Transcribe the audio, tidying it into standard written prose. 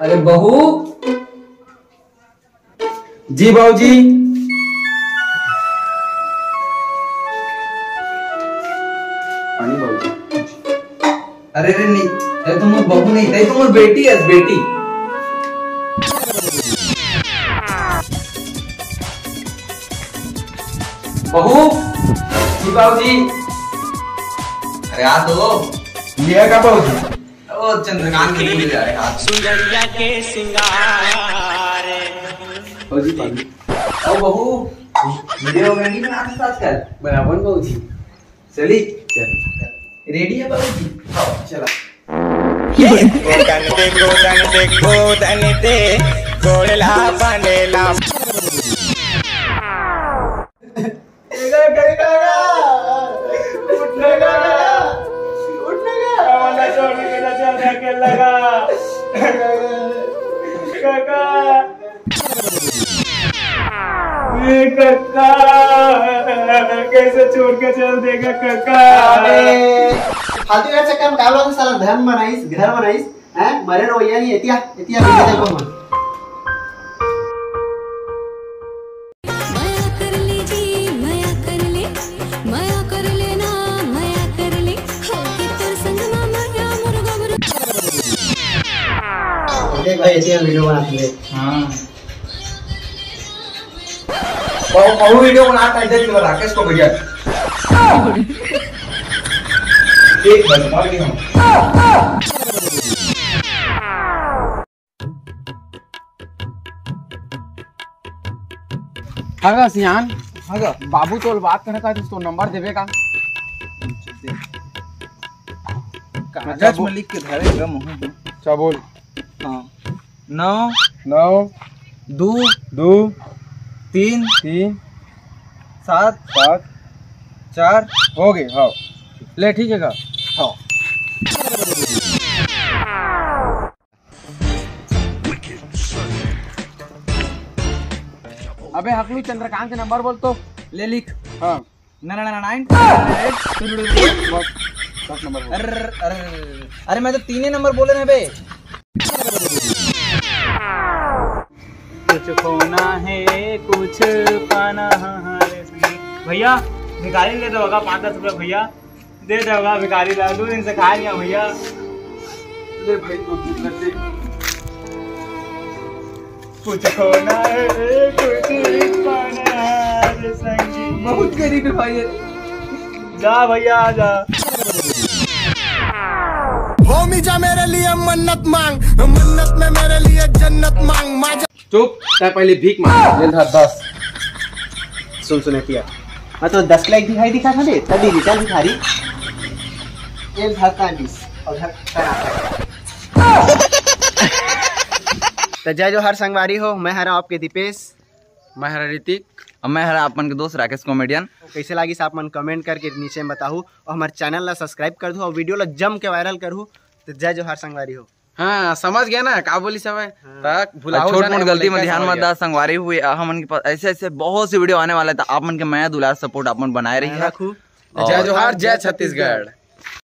अरे बहू जी, बाबूजी। पानी बाबूजी। अरे रे नहीं, ये तो मोर बहू नहीं, ये तो मोर बेटी है, बेटी। बहू जी, बाबूजी। अरे आ तो लिया का बाबूजी। ओ चंद्रकांत के लिए जा रहे हाथ। सुंदरिया के सिंगार बाबूजी पानी। ओ बहू वीडियो में नहीं बनाते साथ कर बराबर बाबूजी। चली चल रेडी है बाबूजी। आओ चला। गोदन दे गोड़ला बनेला काका कैसे छोड़ के चल देगा काका। फालतू का चक्कर में कावला तो साला धन बनाइस, घर बनाइस, हैं मरे रोइया नहीं एतिया एतिया बिके दे को मन। माया कर ले जी, माया कर ले, माया कर ले ना, माया कर ले, हो के तेरे संग माया मुर्गा मुर्गा। देख भाई एतिया वीडियो बनाते हैं। हां बहु वीडियो बनाता है, देख राकेश को भैया एक बार मार गया हूं। हागा सियान हागा बाबू तो बात करने का तो नंबर देवे का कागज में लिख के धरेगा मुंह। क्या बोल? हां 9 9 2 2 3 3 7 7 4 हो गए। हाँ ले ठीक है का। हाँ अबे हकलू चंद्रकांत के नंबर बोल तो ले लिख। हाँ 999 10 नंबर बोल। अरे मैं तो 3 ही नंबर बोले ना बे। कुछ खोना है कुछ पाना है। भैया भिखारी ले दोगा 5-10 रुपया भैया दे दोगा। भिखारी ला 2 दिन से खा लिया भैया। ले भाई तो दे। कुछ खोना है कुछ पाना है संगी। बहुत गरीब है भाई। जा भैया जा। होमी जा मेरे लिए मन्नत मांग, मन्नत में मेरे लिए जन्नत मांग। माजा चुप तय पहले भीख मांग। ले धर 10। सुन एतिया मैं तो 10 लाख दिखाई दिखा था दे तभी रिटर्न भिखारी एक धर का 20 और धर का। तो जय जो हर संगवारी हो, मैं हरा आपके दीपेश, मैं हरा ऋतिक और मैं हरा अपन के दोस्त राकेश कॉमेडियन। कैसे लगी आप मन कमेंट करके नीचे में बताओ और हमारे चैनल ला सब्सक्राइब कर दो और वीडियो ला जम के वायरल करूँ। तो जय जो हर संगवारी हो। हाँ समझ गया ना का बोली सब है। तक भुलाओ छोट मोट गलती में ध्यान मत दा। संगवारी हुए हम के पास ऐसे ऐसे बहुत से वीडियो आने वाले था। आप मन के मैं दुलार सपोर्ट आप मन बनाए रही है। रखू जय जोहार, जय छत्तीसगढ़।